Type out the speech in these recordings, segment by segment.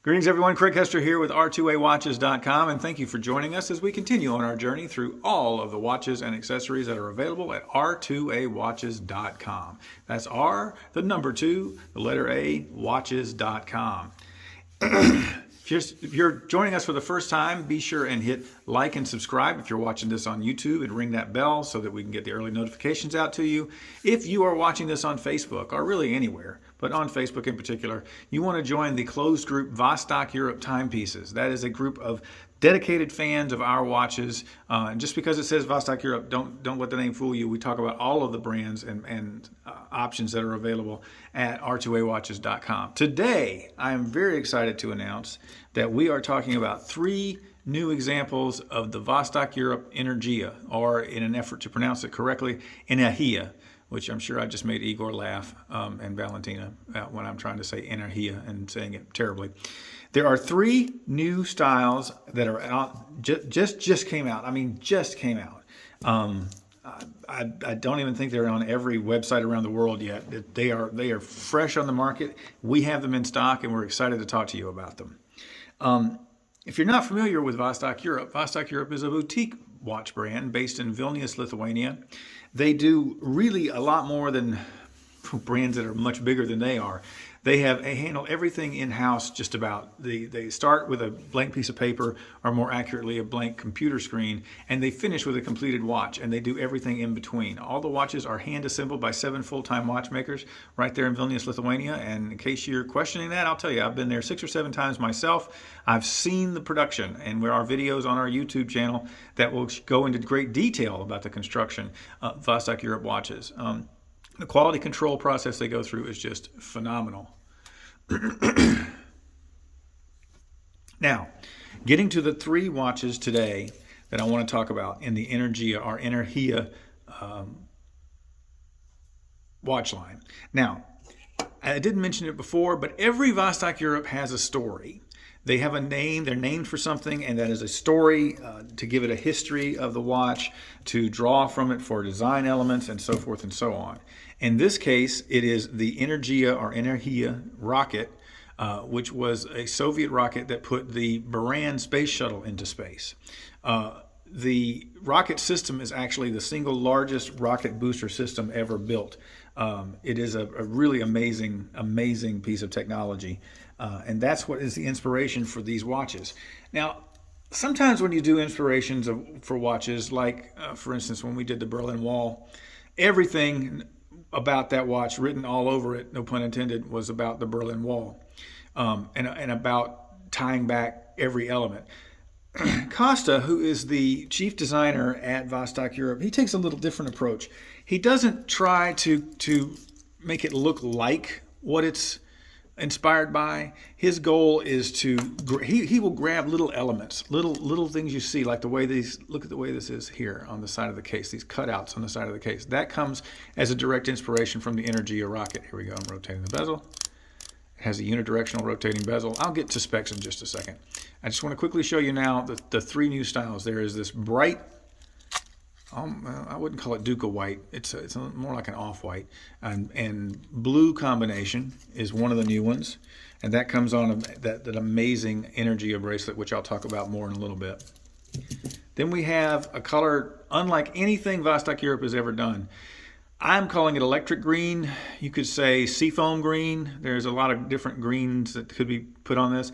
Greetings everyone, Craig Hester here with R2A Watches.com, and thank you for joining us as we continue on our journey through all of the watches and accessories that are available at R2A Watches.com. That's R, the number 2, the letter A, Watches.com. If you're joining us for the first time, be sure and hit like and subscribe if you're watching this on YouTube, and ring that bell so that we can get the early notifications out to you. If you are watching this on Facebook, or really anywhere, but on Facebook in particular, you want to join the closed group Vostok Europe Timepieces. That is a group of dedicated fans of our watches. And just because it says Vostok Europe, don't let the name fool you. We talk about all of the brands and options that are available at R2AWatches.com. Today, I am very excited to announce that we are talking about 3 new examples of the Vostok Europe Energia, or in an effort to pronounce it correctly, Energia, which I'm sure I just made Igor laugh and Valentina when I'm trying to say Energia and saying it terribly. There are 3 new styles that are out, just came out. I mean, just came out. I don't even think they're on every website around the world yet. They are fresh on the market. We have them in stock, and we're excited to talk to you about them. If you're not familiar with Vostok Europe is a boutique watch brand based in Vilnius, Lithuania. They do really a lot more than brands that are much bigger than they are. They handle everything in-house just about. They start with a blank piece of paper, or more accurately, a blank computer screen, and they finish with a completed watch, and they do everything in between. All the watches are hand-assembled by 7 full-time watchmakers right there in Vilnius, Lithuania, and in case you're questioning that, I'll tell you, I've been there 6 or 7 times myself. I've seen the production, and there are videos on our YouTube channel that will go into great detail about the construction of Vostok Europe watches. The quality control process they go through is just phenomenal. Now, getting to the 3 watches today that I want to talk about in the Energia watch line. Now, I didn't mention it before, but every Vostok Europe has a story. They have a name, they're named for something, and that is a story to give it a history of the watch, to draw from it for design elements, and so forth and so on. In this case, it is the Energia rocket, which was a Soviet rocket that put the Buran space shuttle into space. The rocket system is actually the single largest rocket booster system ever built. It is a really amazing piece of technology. And that's what is the inspiration for these watches. Now, sometimes when you do inspirations for watches, like for instance, when we did the Berlin Wall, everything about that watch, written all over it, no pun intended, was about the Berlin Wall, and about tying back every element. Costa, who is the chief designer at Vostok Europe, he takes a little different approach. He doesn't try to make it look like what it's inspired by. His goal is to he will grab little elements, little things you see, like the way these, look at the way this is here on the side of the case, these cutouts on the side of the case. That comes as a direct inspiration from the Energia rocket. Here we go, I'm rotating the bezel. It has a unidirectional rotating bezel. I'll get to specs in just a second. I just want to quickly show you now the 3 new styles. There is this bright, I wouldn't call it Duca white. It's more like an off-white, and blue combination is one of the new ones, and that comes on that amazing Energia bracelet, which I'll talk about more in a little bit. Then we have a color unlike anything Vostok Europe has ever done. I'm calling it electric green. You could say seafoam green. There's a lot of different greens that could be put on this.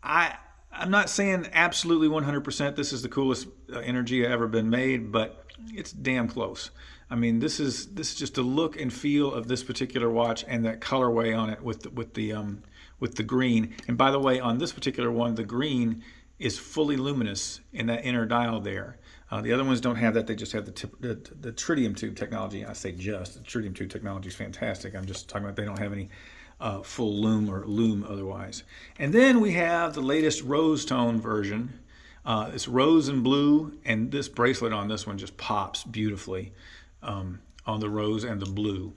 I'm not saying absolutely 100% this is the coolest Energia ever been made, but it's damn close. I mean, this is just the look and feel of this particular watch, and that colorway on it with the green. And by the way, on this particular one, the green is fully luminous in that inner dial there. The other ones don't have that. They just have the Tritium tube technology. I say just. The Tritium tube technology is fantastic. I'm just talking about they don't have any full lume or lume otherwise. And then we have the latest rose tone version. It's rose and blue, and this bracelet on this one just pops beautifully on the rose and the blue.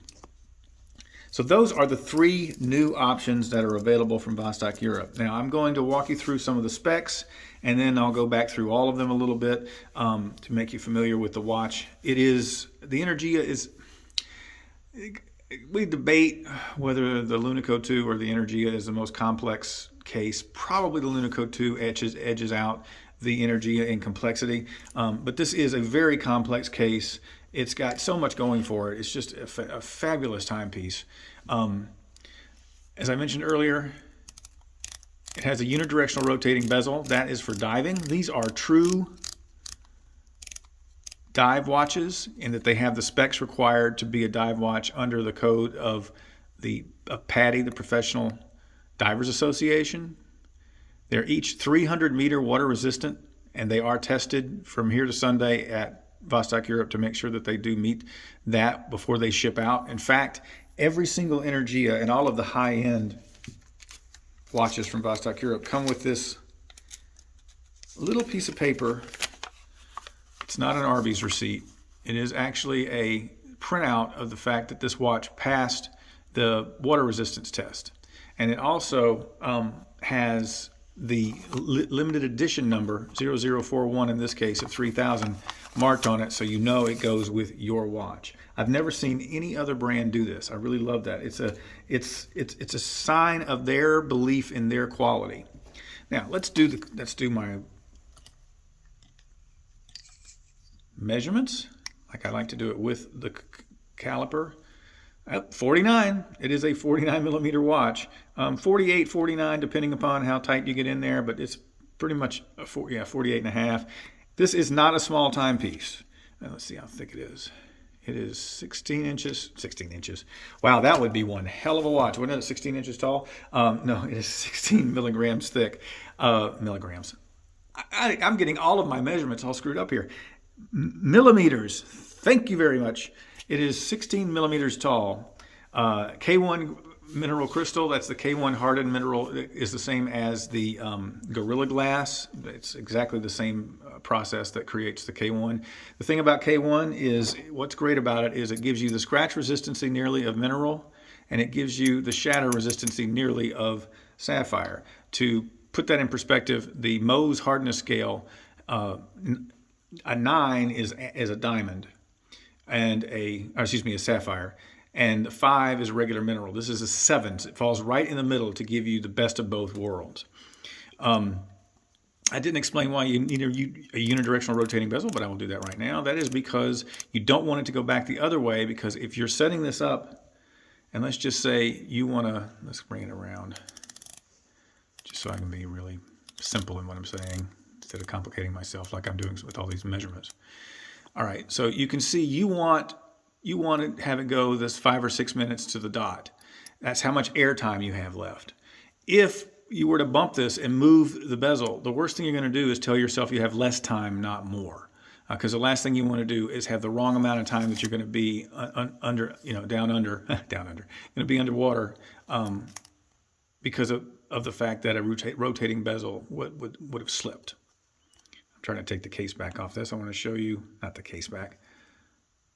So those are the 3 new options that are available from Vostok Europe. Now I'm going to walk you through some of the specs, and then I'll go back through all of them a little bit to make you familiar with the watch. The Energia is, we debate whether the Lunico 2 or the Energia is the most complex case. Probably the Lunico 2 edges out the Energia in complexity, but this is a very complex case. It's got so much going for it. It's just a fabulous timepiece. As I mentioned earlier, it has a unidirectional rotating bezel. That is for diving. These are true dive watches in that they have the specs required to be a dive watch under the code of PADI, the Professional Divers Association. They're each 300-meter water resistant, and they are tested from here to Sunday at Vostok Europe to make sure that they do meet that before they ship out. In fact, every single Energia and all of the high-end watches from Vostok Europe come with this little piece of paper. It's not an Arby's receipt. It is actually a printout of the fact that this watch passed the water resistance test. And it also has the limited edition number, 0041 in this case, of 3000, marked on it, so you know it goes with your watch. I've never seen any other brand do this. I really love that. It's a sign of their belief in their quality. Now let's do my measurements, like I like to do it with the caliper. 49. It is a 49 millimeter watch. 48, 49, depending upon how tight you get in there, but it's pretty much 48 and a half. This is not a small timepiece. Let's see how thick it is. It is 16 inches. 16 inches. Wow, that would be one hell of a watch. Wouldn't it? 16 inches tall? No, it is 16 milligrams thick. Milligrams. I'm getting all of my measurements all screwed up here. Millimeters. Thank you very much. It is 16 millimeters tall. K1 mineral crystal, that's the K1 hardened mineral, is the same as the Gorilla Glass. It's exactly the same process that creates the K1. The thing about K1 is, what's great about it is it gives you the scratch resistancy nearly of mineral, and it gives you the shatter resistancy nearly of sapphire. To put that in perspective, the Mohs hardness scale, a 9 is a diamond, and a sapphire, and 5 is a regular mineral. This is a 7. It falls right in the middle to give you the best of both worlds. I didn't explain why you need a unidirectional rotating bezel, but I will do that right now. That is because you don't want it to go back the other way, because if you're setting this up, and let's just say you want to, let's bring it around, just so I can be really simple in what I'm saying, instead of complicating myself like I'm doing with all these measurements. All right, so you can see you want to have it go this 5 or 6 minutes to the dot. That's how much air time you have left. If you were to bump this and move the bezel, the worst thing you're going to do is tell yourself you have less time, not more. Because the last thing you want to do is have the wrong amount of time that you're going to be going to be underwater because of the fact that a rotating bezel would have slipped. I'm trying to take the case back off this. I want to show you, not the case back,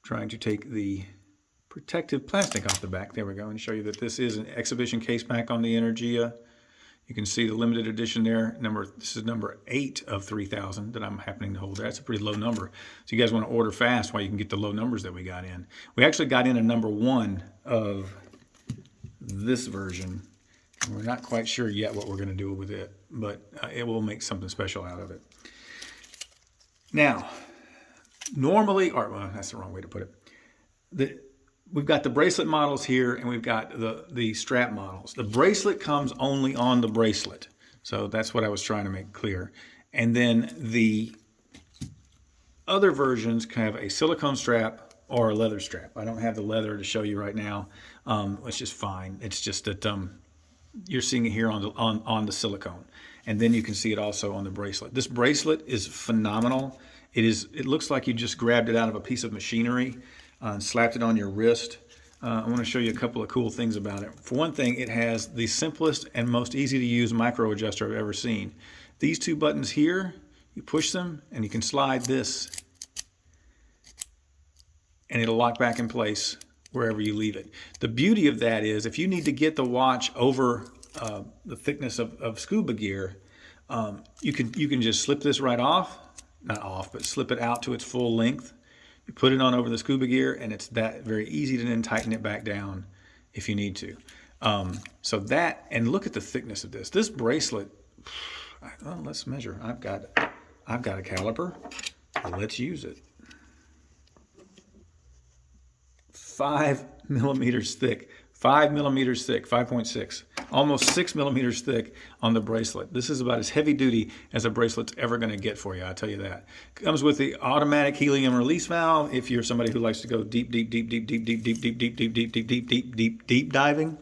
trying to take the protective plastic off the back. There we go, and show you that this is an exhibition case back on the Energia. You can see the limited edition there. This is number 8 of 3000 that I'm happening to hold there. That's a pretty low number. So you guys want to order fast while you can get the low numbers that we got in. We actually got in a number 1 of this version. We're not quite sure yet what we're going to do with it, but it will make something special out of it. Now, normally, well, that's the wrong way to put it. We've got the bracelet models here, and we've got the strap models. The bracelet comes only on the bracelet. So that's what I was trying to make clear. And then the other versions have a silicone strap or a leather strap. I don't have the leather to show you right now, which is fine. It's just that you're seeing it here on the silicone. And then you can see it also on the bracelet. This bracelet is phenomenal. It looks like you just grabbed it out of a piece of machinery and slapped it on your wrist. I want to show you a couple of cool things about it. For one thing, it has the simplest and most easy to use micro adjuster I've ever seen. These 2 buttons here, you push them and you can slide this and it'll lock back in place wherever you leave it. The beauty of that is if you need to get the watch over the thickness of scuba gear, you can just slip this right off, not off, but slip it out to its full length. You put it on over the scuba gear, and it's that very easy to then tighten it back down if you need to. So that, and look at the thickness of this. This bracelet, well, let's measure. I've got a caliper. Let's use it. 5 millimeters thick. 5 millimeters thick, 5.6, almost 6 millimeters thick on the bracelet. This is about as heavy duty as a bracelet's ever going to get for you, I'll tell you that. Comes with the automatic helium release valve if you're somebody who likes to go deep diving.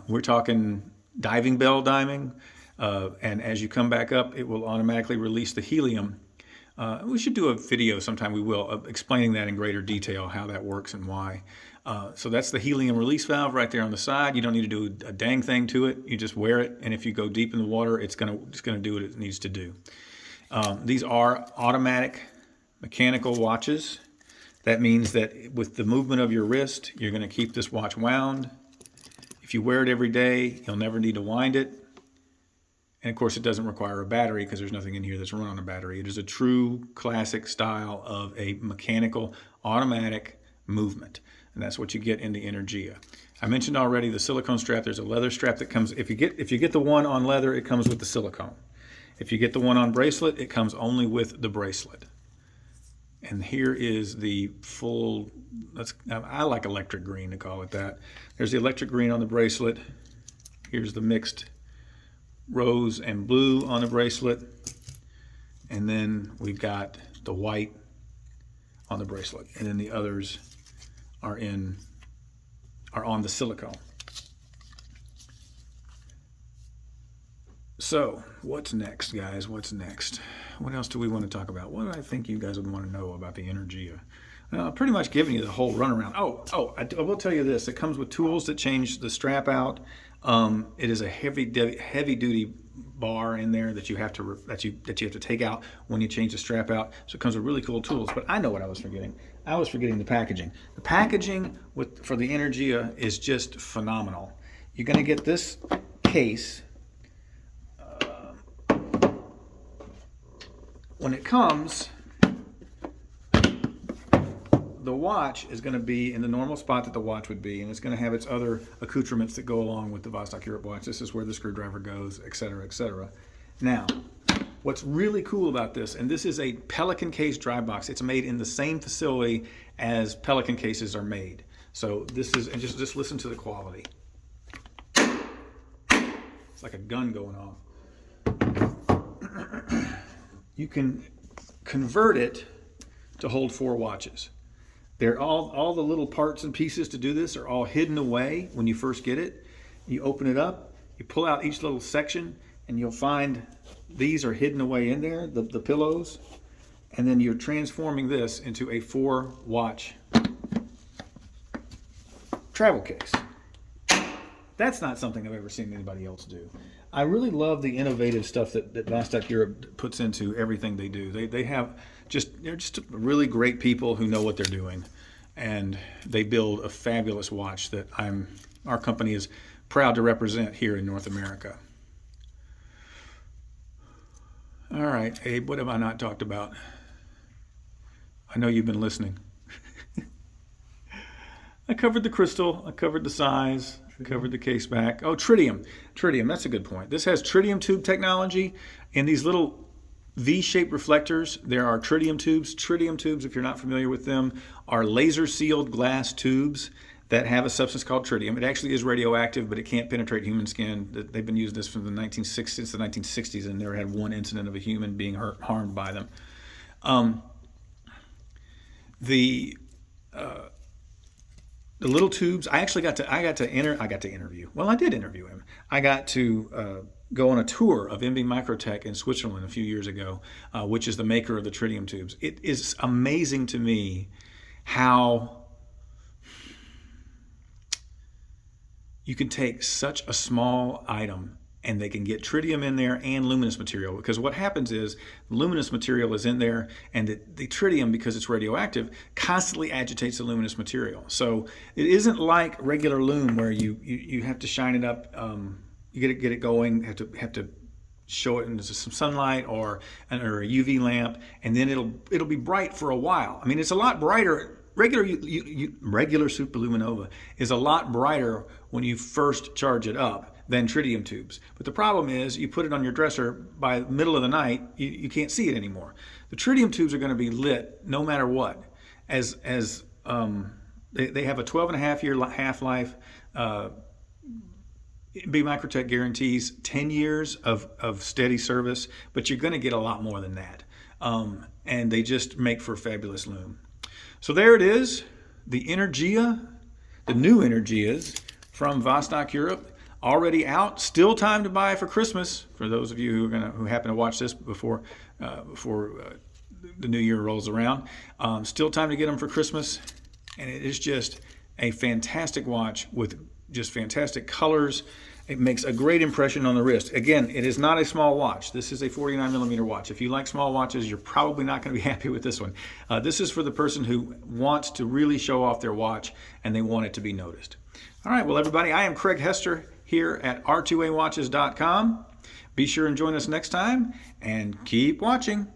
We're talking diving bell diving, and as you come back up, it will automatically release the helium. We should do a video sometime, we will, of explaining that in greater detail, how that works and why. So that's the helium release valve right there on the side. You don't need to do a dang thing to it. You just wear it, and if you go deep in the water, it's gonna do what it needs to do. These are automatic mechanical watches. That means that with the movement of your wrist, you're gonna keep this watch wound. If you wear it every day, you'll never need to wind it. And of course, it doesn't require a battery because there's nothing in here that's run on a battery. It is a true classic style of a mechanical automatic movement. And that's what you get in the Energia. I mentioned already the silicone strap. There's a leather strap that comes, if you get the one on leather, it comes with the silicone. If you get the one on bracelet, it comes only with the bracelet. And here is the full, I like electric green to call it that. There's the electric green on the bracelet. Here's the mixed rose and blue on the bracelet. And then we've got the white on the bracelet. And then the others are on the silicone. So what's next, guys? What's next? What else do we want to talk about? What do I think you guys would want to know about the Energia? Well, pretty much giving you the whole runaround. I will tell you this. It comes with tools that change the strap out. It is a heavy duty bar in there that you have to take out when you change the strap out. So it comes with really cool tools. But I know what I was forgetting. I was forgetting the packaging. The packaging for the Energia is just phenomenal. You're going to get this case. When it comes, the watch is going to be in the normal spot that the watch would be, and it's going to have its other accoutrements that go along with the Vostok Europe watch. This is where the screwdriver goes, etc., etc. Now, what's really cool about this, and this is a Pelican case dry box. It's made in the same facility as Pelican cases are made. So this is, and just listen to the quality. It's like a gun going off. You can convert it to hold 4 watches. They're all the little parts and pieces to do this are all hidden away when you first get it. You open it up, you pull out each little section, and you'll find these are hidden away in there, the pillows, and then you're transforming this into a 4-watch travel case. That's not something I've ever seen anybody else do. I really love the innovative stuff that Vostok Europe puts into everything they do. They're just really great people who know what they're doing, and they build a fabulous watch that our company is proud to represent here in North America. All right, Abe, what have I not talked about? I know you've been listening. I covered the crystal, I covered the size, covered the case back. Oh, tritium. Tritium, that's a good point. This has tritium tube technology. In these little V-shaped reflectors, there are tritium tubes. Tritium tubes, if you're not familiar with them, are laser-sealed glass tubes that have a substance called tritium. It actually is radioactive, but it can't penetrate human skin. They've been using this from the 1960s, and never had one incident of a human being harmed by them. The little tubes. I got to interview. Well, I did interview him. I got to go on a tour of MB Microtech in Switzerland a few years ago, which is the maker of the tritium tubes. It is amazing to me how you can take such a small item and they can get tritium in there and luminous material, because what happens is luminous material is in there, and the tritium, because it's radioactive, constantly agitates the luminous material. So it isn't like regular lume where you have to shine it up, you get it going, have to show it into some sunlight or a UV lamp, and then it'll be bright for a while. I mean, it's a lot brighter regular superluminova is a lot brighter when you first charge it up than tritium tubes. But the problem is you put it on your dresser, by the middle of the night, you can't see it anymore. The tritium tubes are going to be lit no matter what. They have a 12.5-year half-life. B Microtech guarantees 10 years of steady service, but you're going to get a lot more than that. And they just make for a fabulous lume. So there it is, the Energia, the new Energias from Vostok Europe, already out. Still time to buy for Christmas for those of you who happen to watch this before the new year rolls around. Still time to get them for Christmas, and it is just a fantastic watch with just fantastic colors. It makes a great impression on the wrist. Again, it is not a small watch. This is a 49mm watch. If you like small watches, you're probably not going to be happy with this one. This is for the person who wants to really show off their watch and they want it to be noticed. All right, well, everybody, I am Craig Hester here at R2A Watches.com. Be sure and join us next time and keep watching.